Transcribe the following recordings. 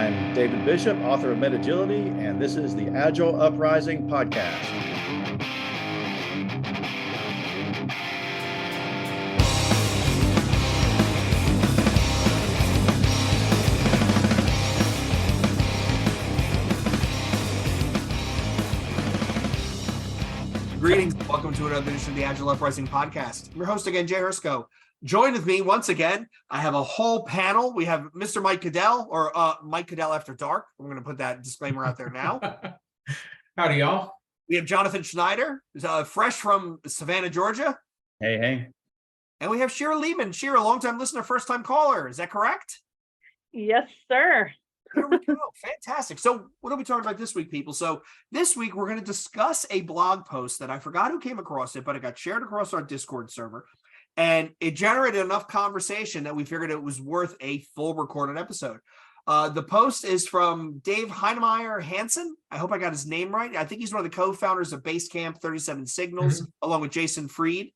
I'm David Bishop, author of MetaGility, and this is the Agile Uprising podcast. Greetings. Welcome to another edition of the Agile Uprising podcast. I'm your host again, Jay Hersko. Joined with me once again, I have a whole panel. We have Mr. Mike Cadell, or Mike Cadell After Dark. I'm going to put that disclaimer out there now. Howdy, y'all. We have Jonathan Schneider, who's fresh from Savannah, Georgia. Hey. And we have Shira Lehman. Shira, longtime listener, first-time caller. Is that correct? Yes, sir. Here we go. Fantastic. So what are we talking about this week, people? So this week, we're going to discuss a blog post that I forgot who came across it, but it got shared across our Discord server. And it generated enough conversation that we figured it was worth a full recorded episode. The post is from David Heinemeier Hansson. I hope I got his name right. I think he's one of the co-founders of Basecamp 37 Signals, along with Jason Fried.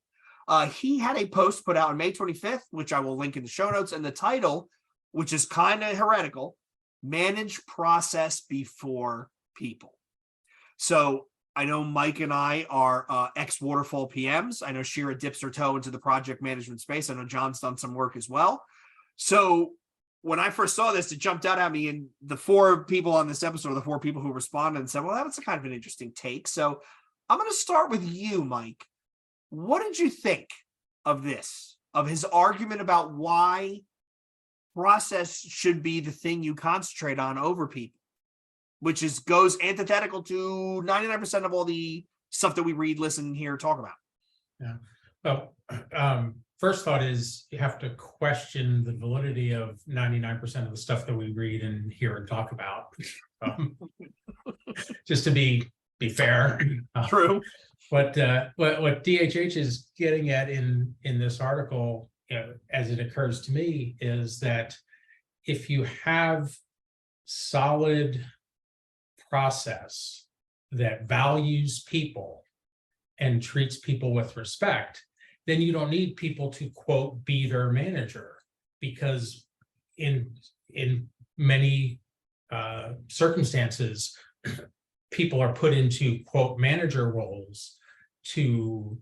He had a post put out on May 25th, which I will link in the show notes. And the title, which is kind of heretical, Manage Process Before People. So I know Mike and I are ex-Waterfall PMs. I know Shira dips her toe into the project management space. I know John's done some work as well. So when I first saw this, it jumped out at me, and the four people on this episode, the four people who responded and said, well, that's a kind of an interesting take. So I'm going to start with you, Mike. What did you think of this, of his argument about why process should be the thing you concentrate on over people, which goes antithetical to 99% of all the stuff that we read, listen, hear, talk about? Yeah. Well, first thought is you have to question the validity of 99% of the stuff that we read and hear and talk about. Just to be fair. True. What DHH is getting at in this article, as it occurs to me, is that if you have solid process that values people and treats people with respect, then you don't need people to, quote, be their manager, because in many circumstances, people are put into, quote, manager roles to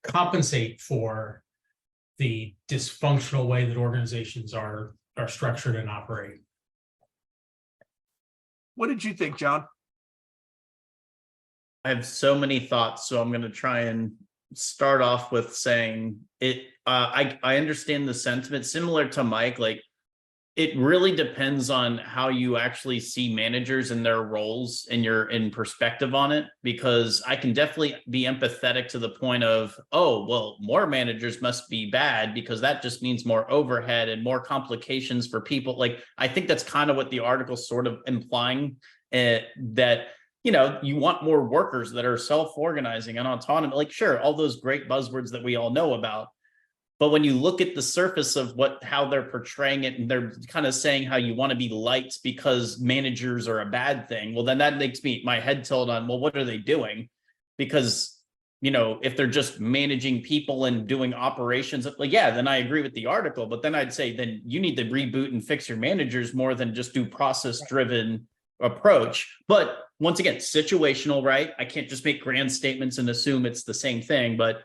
compensate for the dysfunctional way that organizations are structured and operate. What did you think, John? I have so many thoughts, so I'm going to try and start off with saying it. I understand the sentiment, similar to Mike. Like, it really depends on how you actually see managers and their roles and your perspective on it, because I can definitely be empathetic to the point of, oh, well, more managers must be bad because that just means more overhead and more complications for people. Like, I think that's kind of what the article's sort of implying, that, you want more workers that are self-organizing and autonomous. Like, sure, all those great buzzwords that we all know about. But when you look at the surface of how they're portraying it, and they're kind of saying how you want to be liked because managers are a bad thing, well, then that makes my head tilt on, well, what are they doing? Because, if they're just managing people and doing operations, like, yeah, then I agree with the article. But then I'd say, then you need to reboot and fix your managers more than just do process-driven approach. But once again, situational, right? I can't just make grand statements and assume it's the same thing. But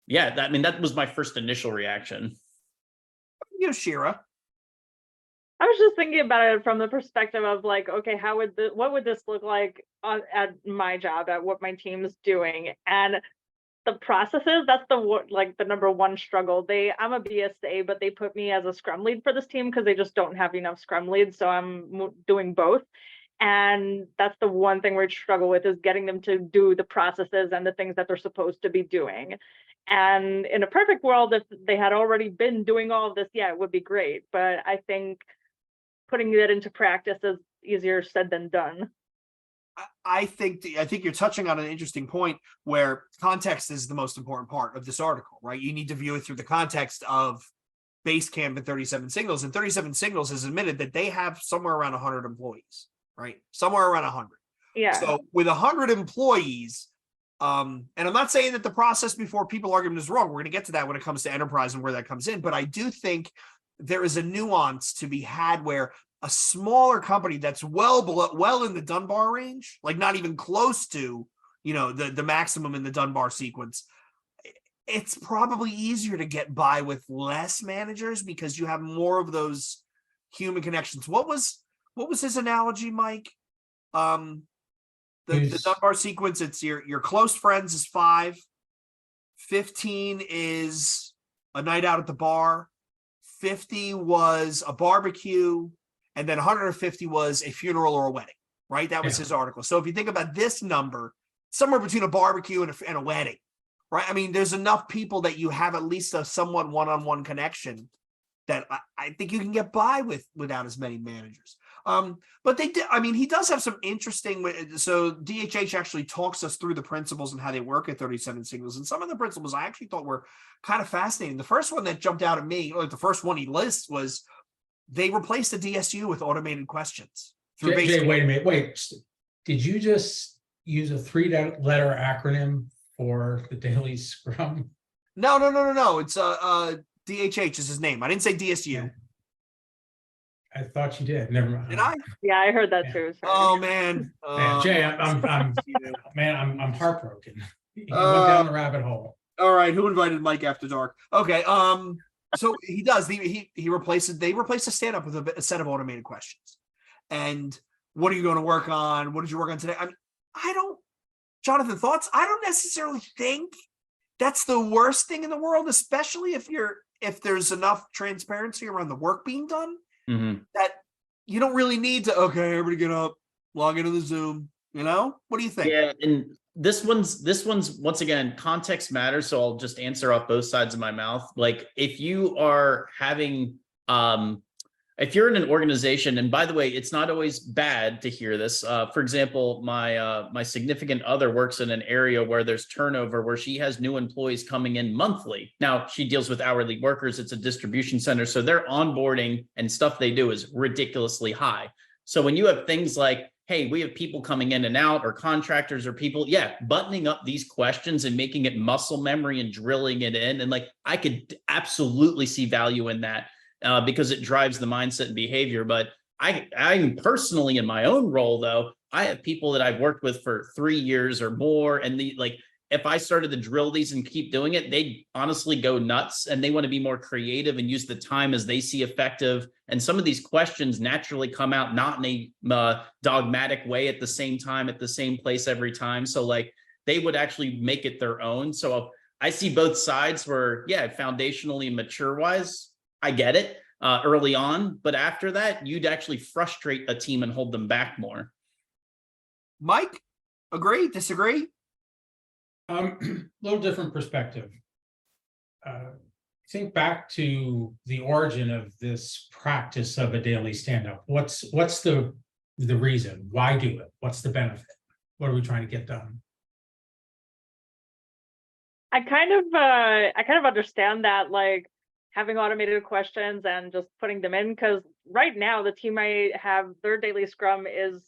yeah, that was my first initial reaction. Shira. I was just thinking about it from the perspective of, like, okay, what would this look like at my job, at what my team's doing? And the processes, that's the number one struggle. I'm a BSA, but they put me as a Scrum lead for this team because they just don't have enough Scrum leads. So I'm doing both. And that's the one thing we struggle with, is getting them to do the processes and the things that they're supposed to be doing. And in a perfect world, if they had already been doing all of this, yeah, it would be great. But I think putting that into practice is easier said than done. I think you're touching on an interesting point, where context is the most important part of this article, right? You need to view it through the context of Basecamp and 37 Signals. And 37 Signals has admitted that they have somewhere around 100 employees, right? Somewhere around 100. Yeah. So with 100 employees, and I'm not saying that the process before people argument is wrong. We're going to get to that when it comes to enterprise and where that comes in. But I do think there is a nuance to be had where a smaller company that's well in the Dunbar range, like not even close to, the maximum in the Dunbar sequence, it's probably easier to get by with less managers because you have more of those human connections. What was his analogy, Mike? The Dunbar sequence, it's your close friends is 5, 15 is a night out at the bar, 50 was a barbecue, and then 150 was a funeral or a wedding, right? That was his article. So if you think about this number, somewhere between a barbecue and a wedding, right? I mean, there's enough people that you have at least a somewhat one-on-one connection that I think you can get by without as many managers. But they did, I mean, he does have some interesting, so DHH actually talks us through the principles and how they work at 37 Signals. And some of the principles I actually thought were kind of fascinating. The first one that jumped out at me, or the first one he lists, was they replaced the DSU with automated questions. Jay, wait a minute. Wait, did you just use a 3-letter acronym for the daily scrum? No. It's DHH is his name. I didn't say DSU. Yeah. I thought you did. Never mind. Did I? Yeah, I heard that too. Sorry. Oh man. Jay, I'm heartbroken. You went down the rabbit hole. All right, who invited Mike After Dark? Okay, so he does. They replace a stand-up with a set of automated questions. And what are you going to work on? What did you work on today? I mean, Jonathan, thoughts? I don't necessarily think that's the worst thing in the world, especially if there's enough transparency around the work being done. Mm-hmm. That you don't really need to, okay, everybody get up, log into the Zoom, what do you think? Yeah, and this one's once again, context matters, so I'll just answer off both sides of my mouth. Like if you are having if you're in an organization, and by the way, it's not always bad to hear this. For example, my significant other works in an area where there's turnover, where she has new employees coming in monthly. Now she deals with hourly workers. It's a distribution center, so their onboarding and stuff they do is ridiculously high. So when you have things like, hey, we have people coming in and out, or contractors or people, buttoning up these questions and making it muscle memory and drilling it in, and like I could absolutely see value in that. Because it drives the mindset and behavior. But I'm personally in my own role, though, I have people that I've worked with for 3 years or more. And if I started to drill these and keep doing it, they honestly go nuts, and they want to be more creative and use the time as they see effective. And some of these questions naturally come out not in a dogmatic way at the same time, at the same place every time. So like they would actually make it their own. So I see both sides where, foundationally and mature wise, I get it early on, but after that, you'd actually frustrate a team and hold them back more. Mike, agree, disagree? Little different perspective. Think back to the origin of this practice of a daily stand-up. What's the reason? Why do it? What's the benefit? What are we trying to get done? I kind of understand that, like, having automated questions and just putting them in, because right now the team I have, their daily scrum is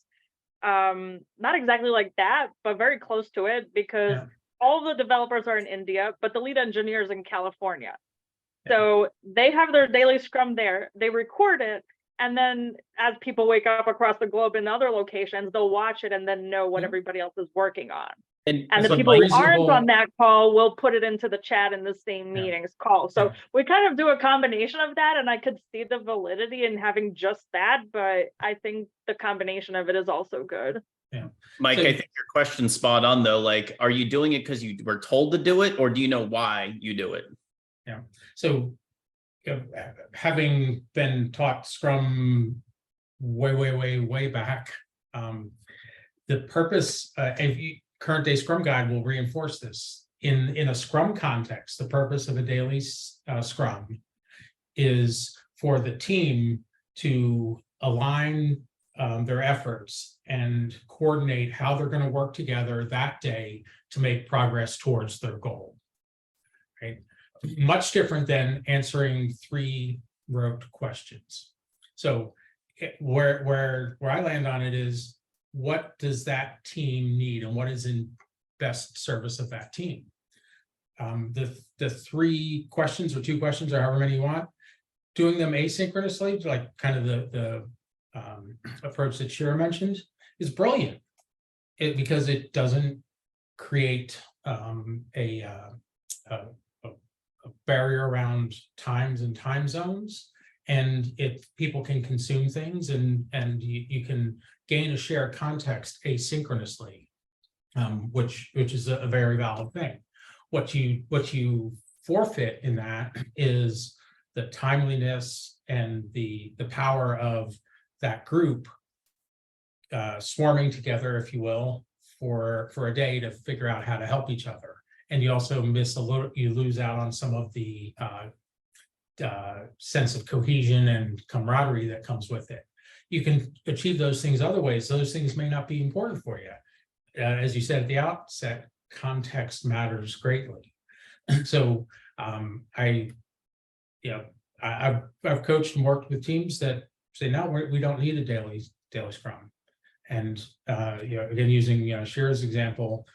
not exactly like that, but very close to it, because all the developers are in India, but the lead engineer is in California. So they have their daily scrum there, they record it, and then as people wake up across the globe in other locations, they'll watch it and then know what everybody else is working on. And the people who aren't on that call will put it into the chat in the same meetings call. So we kind of do a combination of that, and I could see the validity in having just that, but I think the combination of it is also good. Yeah, Mike, I think your question's spot on though. Like, are you doing it because you were told to do it, or do you know why you do it? Yeah. So having been taught Scrum way back, the purpose, current day Scrum guide will reinforce this. In a Scrum context, the purpose of a daily Scrum is for the team to align their efforts and coordinate how they're going to work together that day to make progress towards their goal. Right? Much different than answering 3 rote questions. So where I land on it is, what does that team need and what is in best service of that team? The 3 questions or 2 questions or however many you want, doing them asynchronously, like kind of the approach that Shira mentioned is brilliant. Because it doesn't create a barrier around times and time zones, and if people can consume things and you can gain a shared context asynchronously, which is a very valid thing. What you forfeit in that is the timeliness and the power of that group swarming together, if you will, for a day to figure out how to help each other. And you also you lose out on some of the sense of cohesion and camaraderie that comes with it. You can achieve those things other ways. Those things may not be important for you. As you said at the outset, context matters greatly. So I've coached and worked with teams that say, no, we don't need a daily scrum. And again, using Shira's example,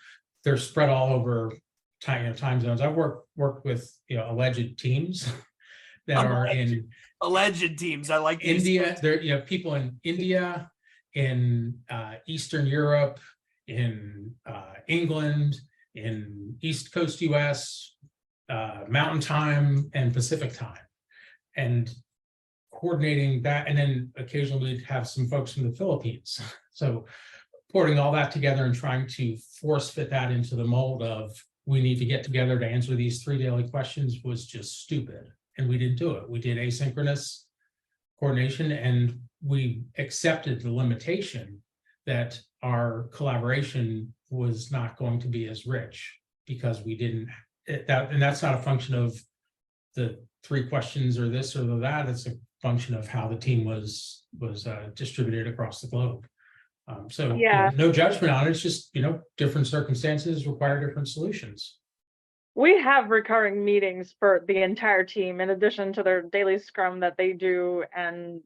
they're spread all over time zones. I've worked with alleged teams that are in alleged teams. I like these India. There people in India, in Eastern Europe, in England, in East Coast US, Mountain Time and Pacific Time, and coordinating that, and then occasionally we'd have some folks from the Philippines. So putting all that together and trying to force fit that into the mold of we need to get together to answer these 3 daily questions was just stupid. And we didn't do it. We did asynchronous coordination, and we accepted the limitation that our collaboration was not going to be as rich because we didn't and that's not a function of the 3 questions or this or that. It's a function of how the team was distributed across the globe. So no judgment on it. It's just different circumstances require different solutions. We have recurring meetings for the entire team in addition to their daily scrum that they do, and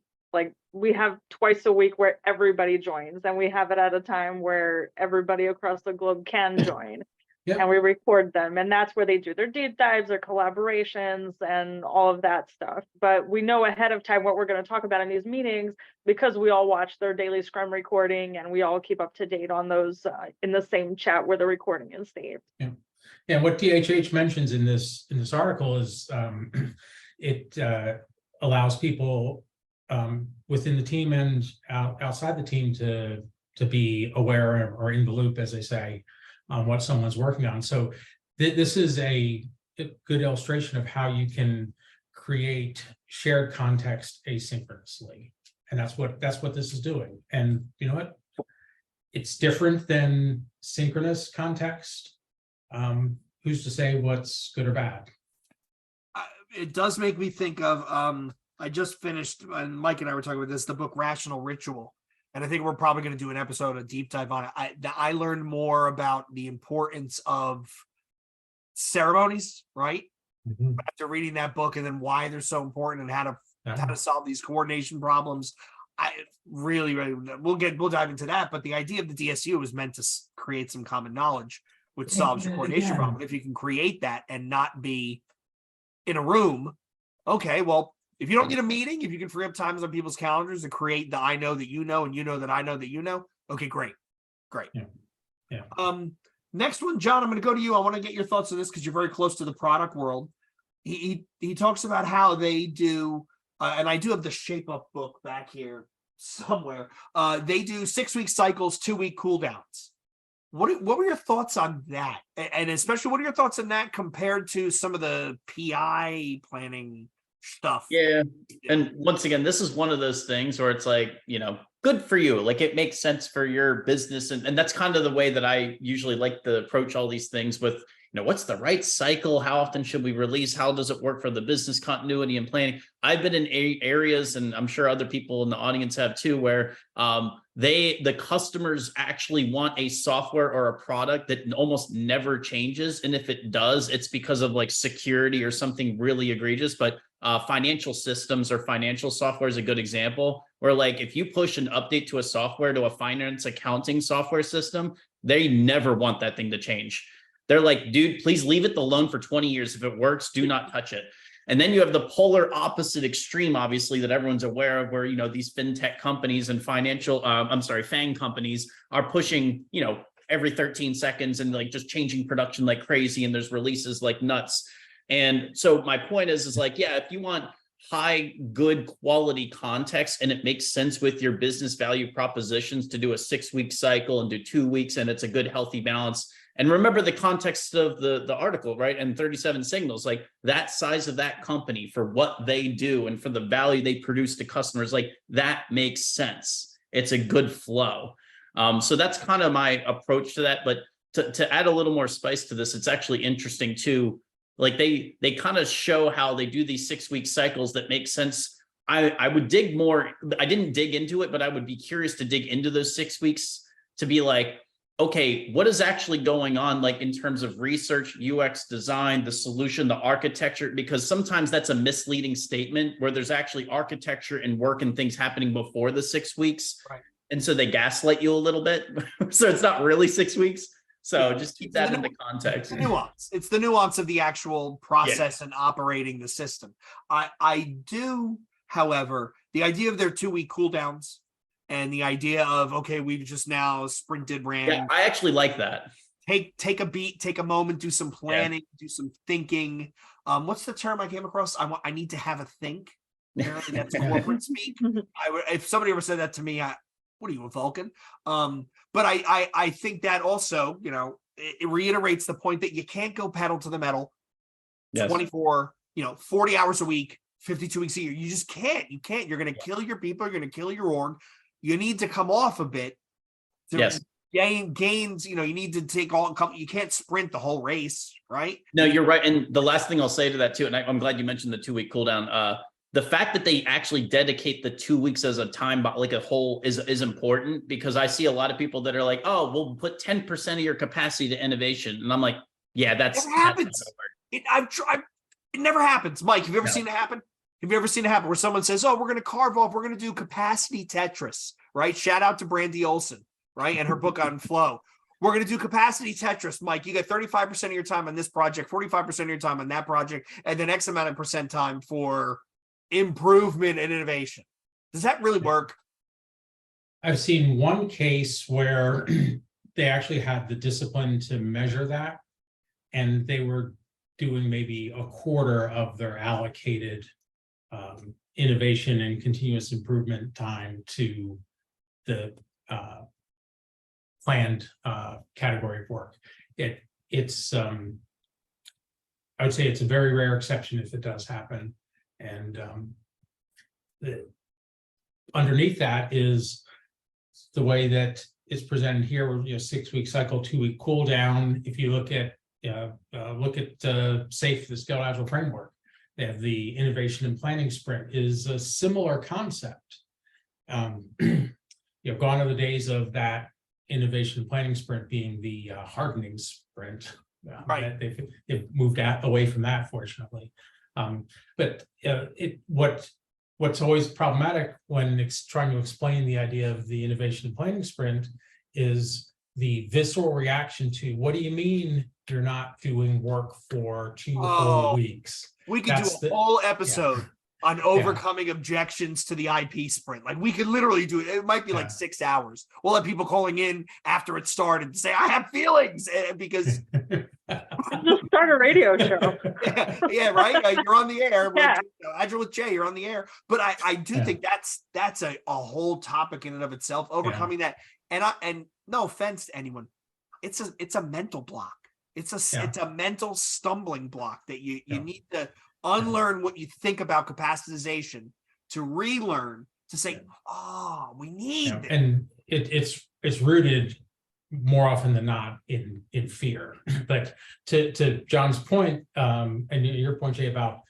we have twice a week where everybody joins, and we have it at a time where everybody across the globe can join. Yep. And we record them, and that's where they do their deep dives, their collaborations, and all of that stuff. But we know ahead of time what we're going to talk about in these meetings because we all watch their daily scrum recording, and we all keep up to date on those in the same chat where the recording is saved. Yeah. And what DHH mentions in this article is it allows people within the team and outside the team to be aware or in the loop, as they say, on what someone's working on. So this is a good illustration of how you can create shared context asynchronously, and that's what this is doing. And you know what? It's different than synchronous context. Who's to say what's good or bad? It does make me think of I just finished, and Mike and I were talking about this, the book Rational Ritual. And I think we're probably going to do an episode, a deep dive on it. I learned more about the importance of ceremonies, right? Mm-hmm. After reading that book, and then why they're so important and how to solve these coordination problems. I really, we'll dive into that. But the idea of the DSU is meant to create some common knowledge, which solves your coordination problem. If you can create that and not be in a room, okay, well, if you don't get a meeting, if you can free up times on people's calendars to create the I know that you know, and you know that I know that you know, okay, great. Yeah. Next one, John, I'm going to go to you. I want to get your thoughts on this because you're very close to the product world. He talks about how they do, and I do have the Shape Up book back here somewhere. They do 6-week cycles, 2-week cooldowns. What were your thoughts on that? And especially, what are your thoughts on that compared to some of the PI planning stuff? Yeah. And once again, this is one of those things where it's good for you. Like, it makes sense for your business. And that's kind of the way that I usually like to approach all these things with, what's the right cycle? How often should we release? How does it work for the business continuity and planning? I've been in areas, and I'm sure other people in the audience have too, where the customers actually want a software or a product that almost never changes. And if it does, it's because of security or something really egregious. But financial systems or financial software is a good example where if you push an update to a software, to a finance accounting software system, they never want that thing to change. They're like, dude, please leave it alone for 20 years. If it works, do not touch it. And then you have the polar opposite extreme, obviously, that everyone's aware of, where, these fintech companies and FANG companies are pushing, every 13 seconds and like just changing production like crazy. And there's releases like nuts. And so my point is like, yeah, if you want high, good quality context and it makes sense with your business value propositions to do a 6-week cycle and do 2 weeks, and it's a good, healthy balance. And remember the context of the article, right? And 37 signals, like that size of that company for what they do and for the value they produce to customers, like that makes sense. It's a good flow. So that's kind of my approach to that. But to add a little more spice to this, it's actually interesting too. Like they kind of show how they do these 6-week cycles that make sense. I would dig more. I didn't dig into it, but I would be curious to dig into those 6 weeks to be like, okay, what is actually going on, like in terms of research, UX design, the solution, the architecture, because sometimes that's a misleading statement where there's actually architecture and work and things happening before the 6 weeks. Right. And so they gaslight you a little bit. So it's not really 6 weeks. So just keep that in the context. It's the nuance. It's the nuance of the actual process and operating the system. I do, however, the idea of their 2-week cooldowns and the idea of, okay, we've just now sprinted, ran. Yeah, I actually like that. Take a beat, take a moment, do some planning, do some thinking. What's the term I came across? I need to have a think. Apparently that's corporate speak. If somebody ever said that to me, what are you, a Vulcan? But I think that also, it reiterates the point that you can't go pedal to the metal 24, 40 hours a week, 52 weeks a year. You just can't. You can't. You're going to kill your people. You're going to kill your org. You need to come off a bit to gain gains. You need to take you can't sprint the whole race, right? No, you're right. And the last thing I'll say to that too, and I'm glad you mentioned the 2-week cooldown. The fact that they actually dedicate the 2 weeks as a time, like a whole, is important, because I see a lot of people that are like, oh, we'll put 10% of your capacity to innovation. And I'm like, yeah, that never happens. I've tried. It never happens. Mike, have you ever seen it happen? Have you ever seen it happen where someone says, oh, we're going to carve off, we're going to do capacity Tetris, right? Shout out to Brandy Olson, right? And her book on flow. We're going to do capacity Tetris, Mike. You get 35% of your time on this project, 45% of your time on that project, and then X amount of percent time for improvement and innovation. Does that really work? I've seen one case where they actually had the discipline to measure that, and they were doing maybe a quarter of their allocated innovation and continuous improvement time to the planned category of work. It's I would say it's a very rare exception if it does happen. And underneath that is the way that it's presented here, where 6-week cycle, 2-week cool down. If you look at SAFE, the Scaled Agile Framework, they have the innovation and planning sprint is a similar concept. Gone are the days of that innovation and planning sprint being the hardening sprint. Right. They've moved away from that, fortunately. But what's always problematic when trying to explain the idea of the innovation and planning sprint is the visceral reaction to, what do you mean you're not doing work for 2 whole weeks? We could do a whole episode on overcoming objections to the IP sprint. Like, we could literally do it. It might be like 6 hours. We'll have people calling in after it started to say, I have feelings, because just start a radio show. Right. You're on the air. Agile with Jay, you're on the air. But I do think that's a whole topic in and of itself, overcoming that. And no offense to anyone, it's a mental block. It's a mental stumbling block that you need to unlearn what you think about capacitization to relearn, to say, oh, we need this. And it's rooted more often than not in fear. But to John's point, and your point, Jay, about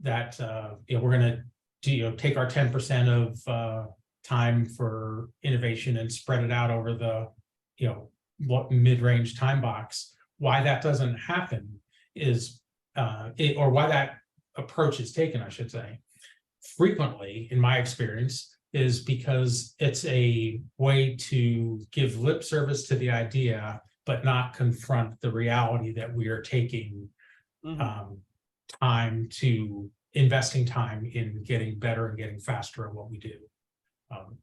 that we're going to take our 10% of time for innovation and spread it out over the mid-range time box. Why that doesn't happen is or why that approach is taken, I should say, frequently in my experience, is because it's a way to give lip service to the idea, but not confront the reality that we are taking time to investing time in getting better and getting faster at what we do.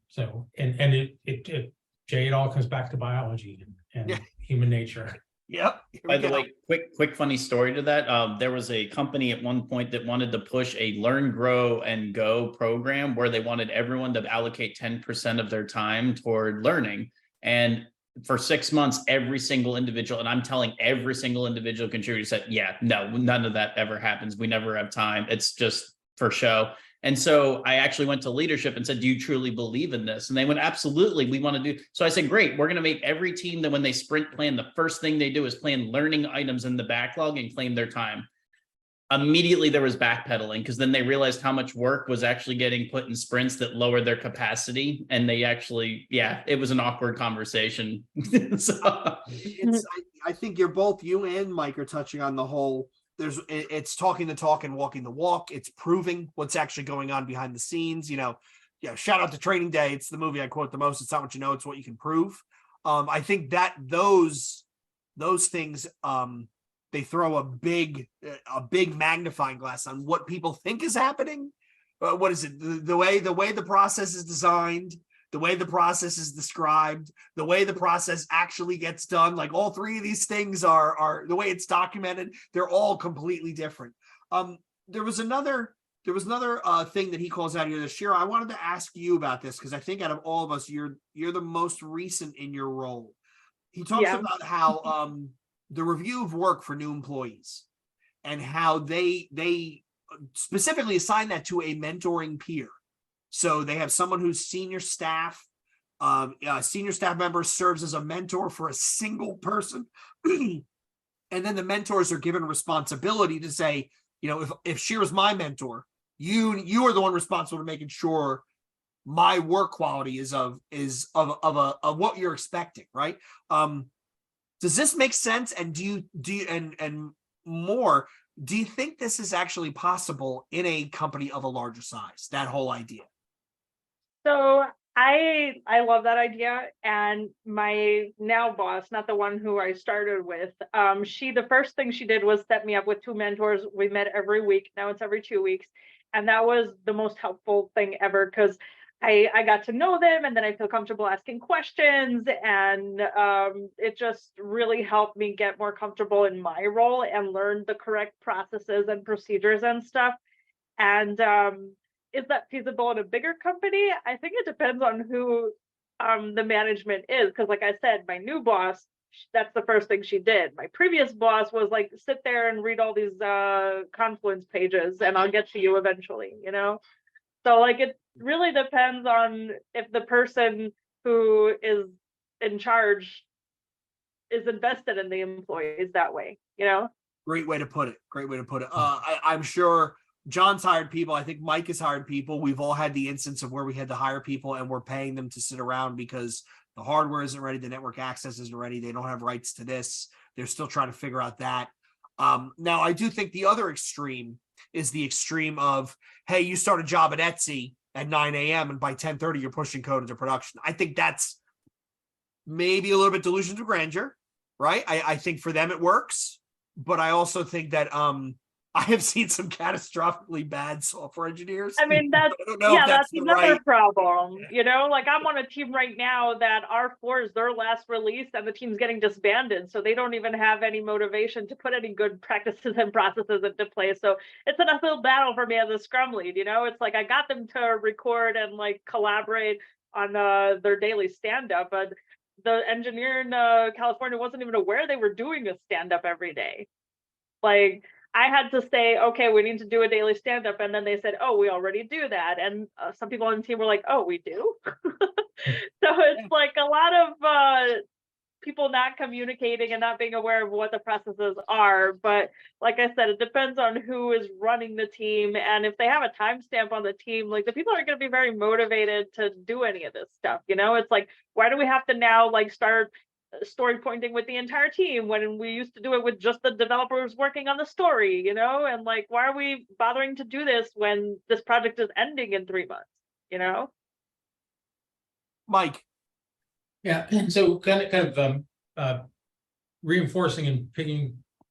So, Jay, it all comes back to biology and Yeah. human nature. Yep. Here we By the go. way, quick funny story to that. There was a company at one point that wanted to push a learn, grow, and go program where they wanted everyone to allocate 10% of their time toward learning. And for 6 months, every single individual, and I'm telling every single individual contributor said, yeah, no, none of that ever happens. We never have time. It's just for show. And so I actually went to leadership and said, do you truly believe in this? And they went, absolutely, we want to do. So I said, great, we're going to make every team that when they sprint plan, the first thing they do is plan learning items in the backlog and claim their time. Immediately there was backpedaling because then they realized how much work was actually getting put in sprints that lowered their capacity. And they actually, yeah, it was an awkward conversation. So. I think you and Mike are touching on the whole. It's talking the talk and walking the walk. It's proving what's actually going on behind the scenes. Shout out to Training Day. It's the movie I quote the most. It's not what you know, it's what you can prove. I think that those things, they throw a big magnifying glass on what people think is happening. What is it? The way the process is designed, the way the process is described, the way the process actually gets done. Like all three of these things are the way it's documented. They're all completely different. There was another thing that he calls out here this year. I wanted to ask you about this because I think out of all of us, you're the most recent in your role. He talks about how the review of work for new employees and how they specifically assign that to a mentoring peer. So they have someone who's senior staff member serves as a mentor for a single person. And then the mentors are given responsibility to say, if she was my mentor, you are the one responsible for making sure my work quality is of what you're expecting, right? Does this make sense? And do you think this is actually possible in a company of a larger size, that whole idea? So I love that idea. And my now boss, not the one who I started with, the first thing she did was set me up with 2 mentors. We met every week. Now it's every 2 weeks. And that was the most helpful thing ever because I got to know them and then I feel comfortable asking questions. And it just really helped me get more comfortable in my role and learn the correct processes and procedures and stuff. And is that feasible in a bigger company? I think it depends on who the management is. Because like I said, my new boss, that's the first thing she did. My previous boss was like, sit there and read all these Confluence pages and I'll get to you eventually, So like it really depends on if the person who is in charge is invested in the employees that way, Great way to put it. I'm sure John's hired people. I think Mike has hired people. We've all had the instance of where we had to hire people and we're paying them to sit around because the hardware isn't ready, the network access isn't ready, they don't have rights to this. They're still trying to figure out that. Now, I do think the other extreme is the extreme of, hey, you start a job at Etsy at 9 a.m. and by 10:30 you're pushing code into production. I think that's maybe a little bit delusions of grandeur, right? I think for them it works, but I also think that I have seen some catastrophically bad software engineers. I mean, that's another problem. Like I'm on a team right now that R4 is their last release and the team's getting disbanded. So they don't even have any motivation to put any good practices and processes into place. So it's an uphill battle for me as a Scrum lead. It's like I got them to record and like collaborate on their daily stand-up, but the engineer in California wasn't even aware they were doing a stand-up every day. Like I had to say, okay, we need to do a daily stand-up. And then they said, oh, we already do that. And some people on the team were like, oh, we do? So it's like a lot of people not communicating and not being aware of what the processes are. But like I said, it depends on who is running the team. And if they have a timestamp on the team, like the people aren't going to be very motivated to do any of this stuff. It's like, why do we have to now like start story pointing with the entire team when we used to do it with just the developers working on the story, and like why are we bothering to do this when this project is ending in 3 months, Mike. Yeah, and so kind of reinforcing and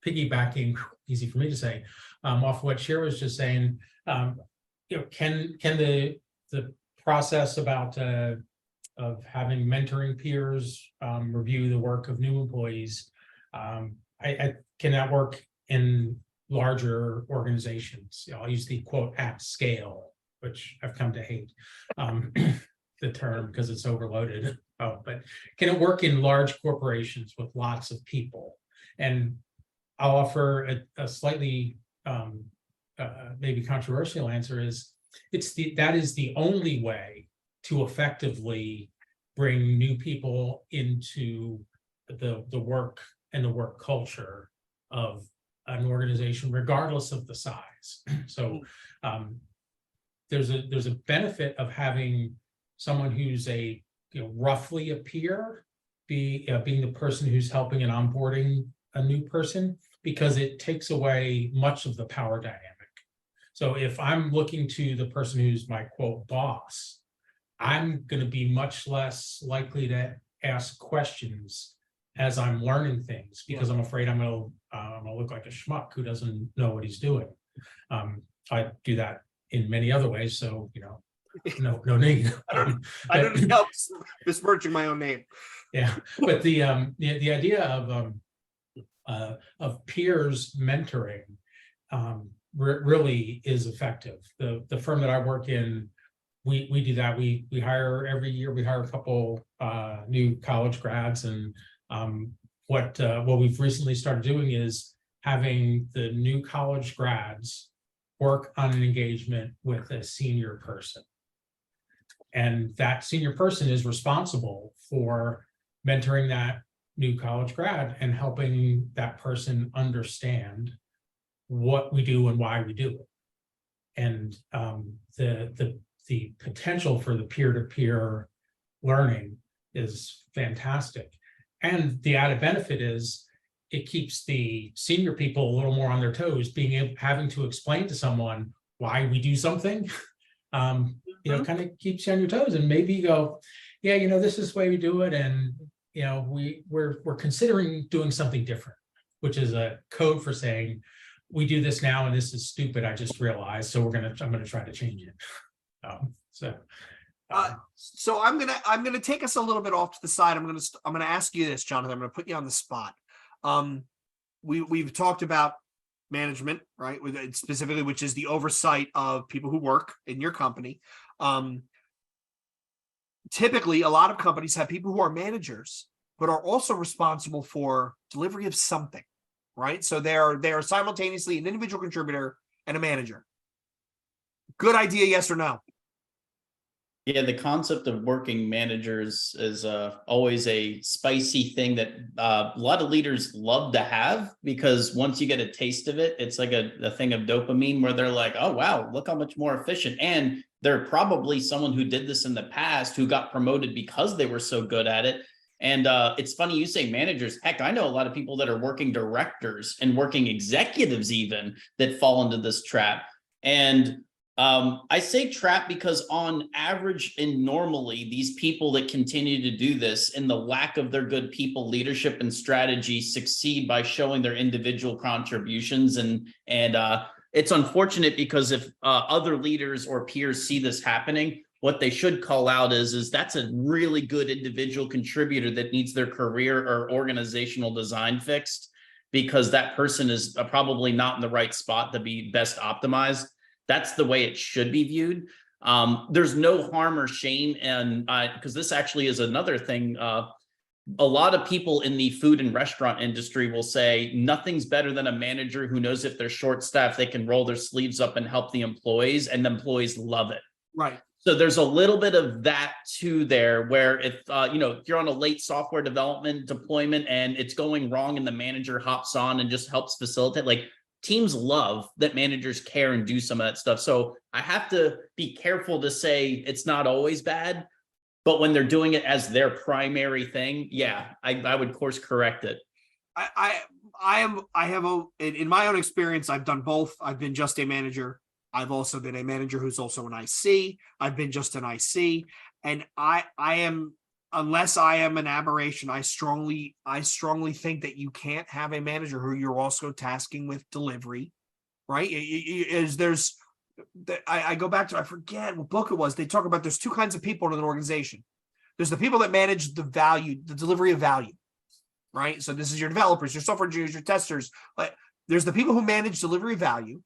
piggybacking easy for me to say, off what Cher was just saying, can the process about of having mentoring peers review the work of new employees, can that work in larger organizations? I'll use the quote at scale, which I've come to hate the term because it's overloaded. But can it work in large corporations with lots of people? And I'll offer a slightly maybe controversial answer is that is the only way to effectively bring new people into the work and the work culture of an organization, regardless of the size. So there's a benefit of having someone who's roughly a peer being the person who's helping and onboarding a new person, because it takes away much of the power dynamic. So if I'm looking to the person who's my quote boss, I'm going to be much less likely to ask questions as I'm learning things, because I'm afraid I'm going to look like a schmuck who doesn't know what he's doing. I do that in many other ways, so no need. I don't help besmirching my own name. Yeah, but the idea of peers mentoring really is effective. The firm that I work in, we do that. We hire every year. We hire a couple new college grads, and what we've recently started doing is having the new college grads work on an engagement with a senior person. And that senior person is responsible for mentoring that new college grad and helping that person understand what we do and why we do it. And the potential for the peer-to-peer learning is fantastic. And the added benefit is it keeps the senior people a little more on their toes, having to explain to someone why we do something. Kind of keeps you on your toes, and maybe you go, yeah, this is the way we do it, and we're considering doing something different, which is a code for saying we do this now and this is stupid. I just realized, so I'm gonna try to change it. So I'm gonna take us a little bit off to the side. I'm gonna ask you this, Jonathan. I'm gonna put you on the spot. We've talked about management, right? Specifically, which is the oversight of people who work in your company. Typically, a lot of companies have people who are managers, but are also responsible for delivery of something, right? So they are simultaneously an individual contributor and a manager. Good idea, yes or no? Yeah, the concept of working managers is always a spicy thing that a lot of leaders love to have, because once you get a taste of it, it's like a thing of dopamine where they're like, oh, wow, look how much more efficient. And they're probably someone who did this in the past who got promoted because they were so good at it. And it's funny you say managers. Heck, I know a lot of people that are working directors and working executives even that fall into this trap. And I say trap because on average and normally these people that continue to do this in the lack of their good people leadership and strategy succeed by showing their individual contributions. And it's unfortunate because if other leaders or peers see this happening, what they should call out is that's a really good individual contributor that needs their career or organizational design fixed, because that person is probably not in the right spot to be best optimized. That's the way it should be viewed. There's no harm or shame. And because this actually is another thing, a lot of people in the food and restaurant industry will say nothing's better than a manager who knows if they're short staffed, they can roll their sleeves up and help the employees, and the employees love it. Right. So there's a little bit of that too there, where if you're on a late software development deployment and it's going wrong and the manager hops on and just helps facilitate, like, teams love that managers care and do some of that stuff. So I have to be careful to say it's not always bad, but when they're doing it as their primary thing, yeah, I would course correct it. In my own experience, I've done both. I've been just a manager. I've also been a manager who's also an IC. I've been just an IC, and I am unless I am an aberration, I strongly think that you can't have a manager who you're also tasking with delivery, right? I go back to, I forget what book it was. They talk about there's two kinds of people in an organization. There's the people that manage the delivery of value, right? So this is your developers, your software engineers, your testers. But there's the people who manage delivery of value,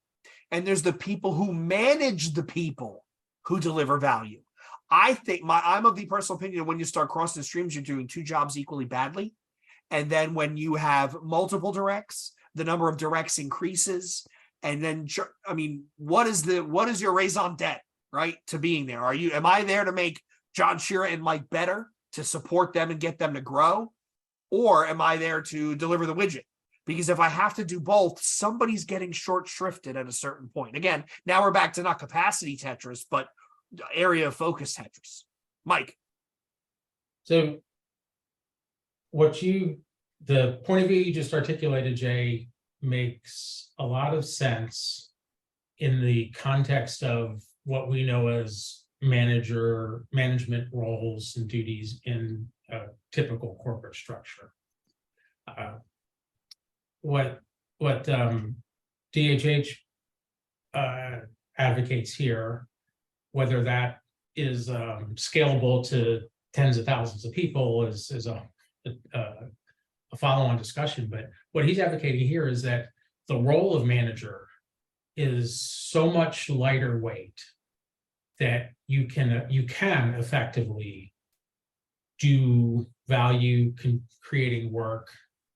and there's the people who manage the people who deliver value. I think I'm of the personal opinion, when you start crossing the streams, you're doing two jobs equally badly. And then when you have multiple directs, the number of directs increases. And then, I mean, what is your raison d'etre, right, to being there? Am I there to make John Shearer and Mike better, to support them and get them to grow? Or am I there to deliver the widget? Because if I have to do both, somebody's getting short shrifted at a certain point. Again, now we're back to not capacity Tetris, but area of focus Tetris. Mike. So the point of view you just articulated, Jay, makes a lot of sense in the context of what we know as management roles and duties in a typical corporate structure. What DHH advocates here, whether that is scalable to tens of thousands of people, is a follow-on discussion. But what he's advocating here is that the role of manager is so much lighter weight that you can effectively do creating work,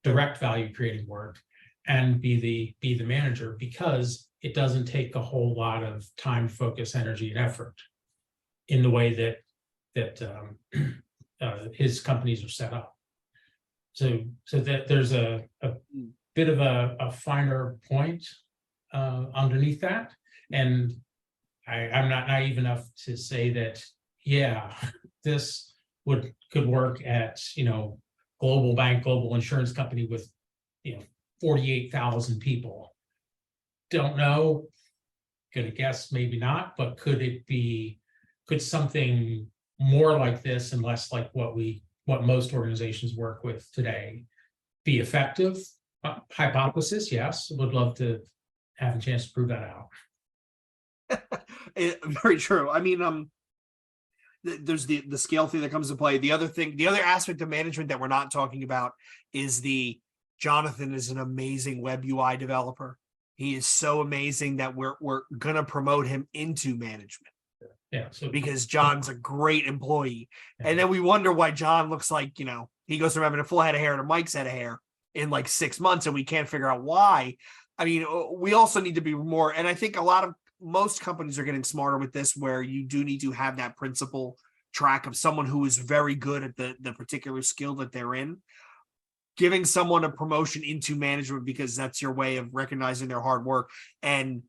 direct value creating work, and be the manager, because it doesn't take a whole lot of time, focus, energy, and effort in the way that his companies are set up. So that there's a bit of a finer point underneath that. And I'm not naive enough to say that, yeah, this could work at, global bank, global insurance company with, 48,000 people. Don't know, gonna guess maybe not, but could something more like this and less like what most organizations work with today be effective? Hypothesis, yes. Would love to have a chance to prove that out. Very true. I mean, there's the scale thing that comes into play. The other aspect of management that we're not talking about is Jonathan is an amazing web UI developer. He is so amazing that we're gonna promote him into management. Yeah. So because John's a great employee. Yeah. And then we wonder why John looks like, he goes from having a full head of hair to Mike's head of hair in like 6 months, and we can't figure out why. I mean, we also need to be more, and I think most companies are getting smarter with this, where you do need to have that principal track of someone who is very good at the particular skill that they're in, giving someone a promotion into management because that's your way of recognizing their hard work. And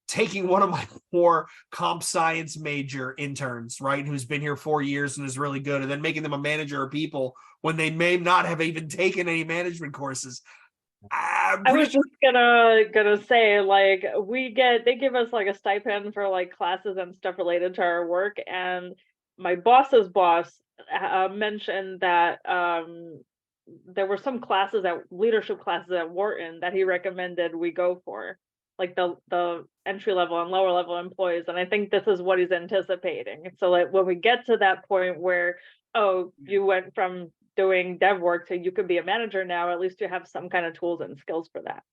taking one of my 4 comp science major interns, right, who's been here 4 years and is really good, and then making them a manager of people when they may not have even taken any management courses. I was just gonna say, like, they give us like a stipend for like classes and stuff related to our work, and my boss's boss mentioned that there were some leadership classes at Wharton that he recommended we go for, like the entry level and lower level employees. And I think this is what he's anticipating. So like when we get to that point where, you went from doing dev work to you could be a manager now, at least you have some kind of tools and skills for that,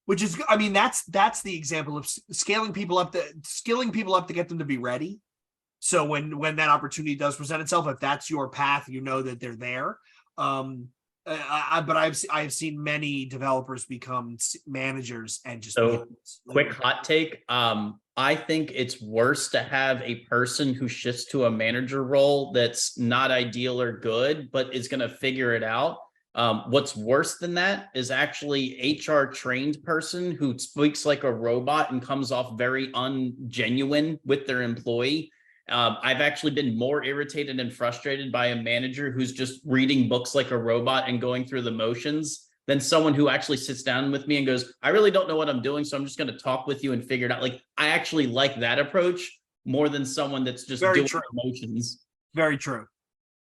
Which is, I mean, that's the example of skilling people up to get them to be ready. So when that opportunity does present itself, if that's your path, that they're there. But I've seen many developers become managers and just. So quick hot take. I think it's worse to have a person who shifts to a manager role that's not ideal or good, but is going to figure it out. What's worse than that is actually HR trained person who speaks like a robot and comes off very ungenuine with their employee. I've actually been more irritated and frustrated by a manager who's just reading books like a robot and going through the motions than someone who actually sits down with me and goes, I really don't know what I'm doing, so I'm just going to talk with you and figure it out. Like, I actually like that approach more than someone that's just doing motions. Very true.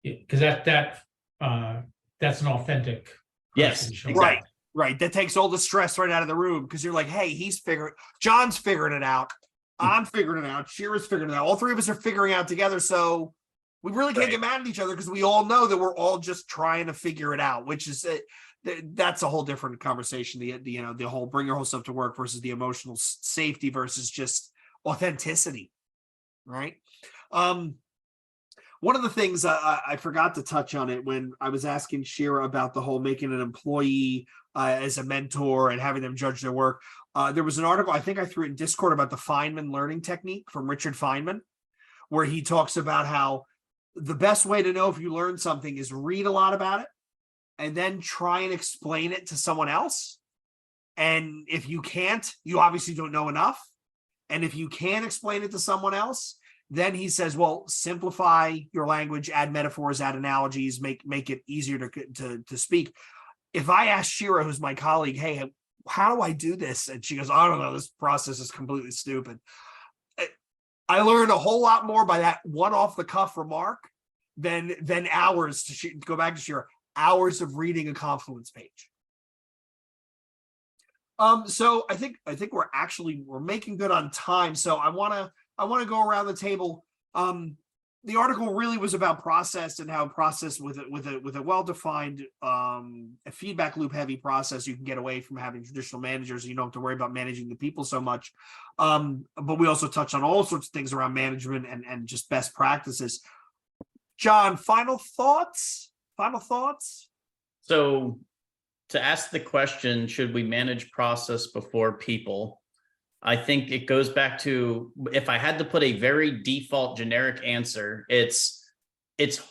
because that's an authentic Yes, person showing Right. up. Right. That takes all the stress right out of the room because you're like, hey, John's figuring it out. I'm figuring it out. Shira's figuring it out. All three of us are figuring it out together. So we really can't Right. get mad at each other because we all know that we're all just trying to figure it out, which is that's a whole different conversation. The whole bring your whole stuff to work versus the emotional safety versus just authenticity. Right. One of the things I forgot to touch on it when I was asking Shira about the whole making an employee as a mentor and having them judge their work. There was an article, I think I threw it in Discord, about the Feynman learning technique from Richard Feynman, where he talks about how the best way to know if you learn something is read a lot about it and then try and explain it to someone else. And if you can't, you obviously don't know enough. And if you can explain it to someone else, then he says, well, simplify your language, add metaphors, add analogies, make it easier to speak. If I ask Shira, who's my colleague, hey, how do I do this? And she goes, I don't know, this process is completely stupid. I learned a whole lot more by that one off the cuff remark than hours to go back to Shira, hours of reading a Confluence page. So I think we're making good on time. So I want to go around the table. The article really was about process and how process with a well-defined a feedback loop heavy process, you can get away from having traditional managers. You don't have to worry about managing the people so much. But we also touched on all sorts of things around management and just best practices. John, final thoughts? So to ask the question, should we manage process before people? I think it goes back to, if I had to put a very default generic answer, it's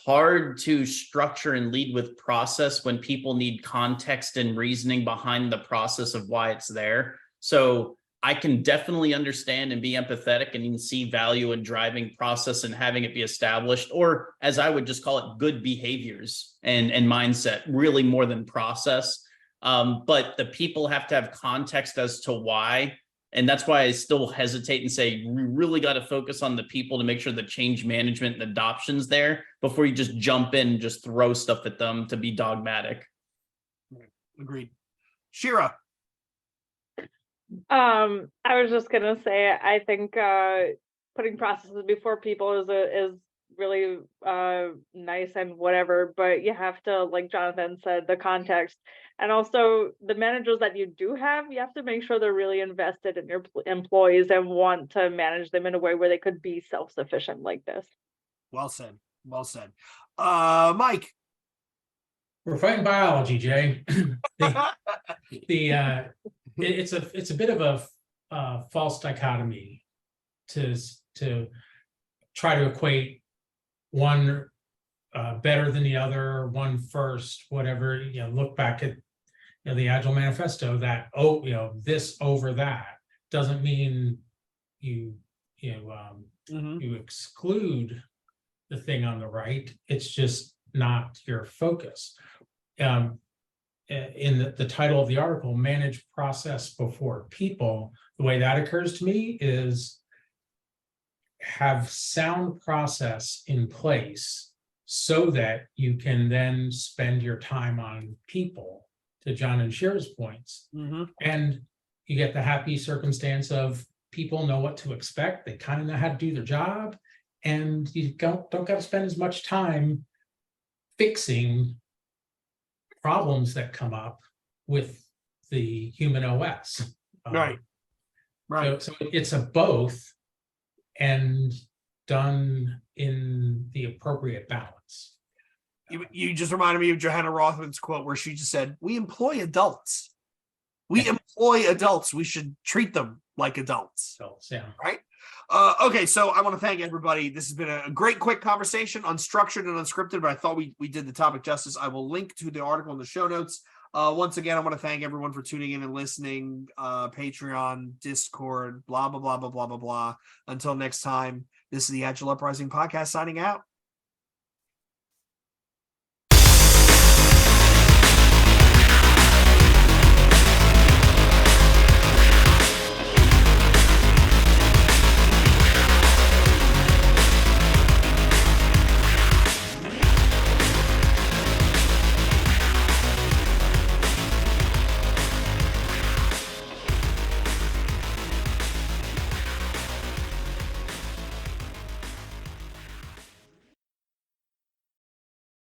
hard to structure and lead with process when people need context and reasoning behind the process of why it's there. So I can definitely understand and be empathetic and even see value in driving process and having it be established, or as I would just call it, good behaviors and mindset, really more than process. But the people have to have context as to why. And that's why I still hesitate and say, we really got to focus on the people to make sure the change management and adoption's there before you just jump in and just throw stuff at them to be dogmatic. Agreed. Shira. I was just gonna say, I think putting processes before people is really nice and whatever, but you have to, like Jonathan said, the context, and also the managers that you do have, you have to make sure they're really invested in your employees and want to manage them in a way where they could be self-sufficient like this. Well said. Mike. We're fighting biology, Jay. It's a bit of a false dichotomy to try to equate one better than the other, one first, whatever. Look back at the Agile Manifesto, that this over that doesn't mean you exclude the thing on the right. It's just not your focus. In the title of the article, manage process before people, the way that occurs to me is have sound process in place so that you can then spend your time on people, to John and Shira's points. And you get the happy circumstance of people know what to expect. They kind of know how to do their job, and you don't got to spend as much time fixing problems that come up with the human OS. Right. So it's a both, and done in the appropriate balance. You just reminded me of Johanna Rothman's quote where she just said, we employ adults. We should treat them like adults. Yeah. Right? Okay, so I want to thank everybody. This has been a great, quick conversation, unstructured and unscripted, but I thought we did the topic justice. I will link to the article in the show notes. Once again, I want to thank everyone for tuning in and listening. Patreon, Discord, blah, blah, blah, blah, blah, blah, blah. Until next time, this is the Agile Uprising podcast signing out.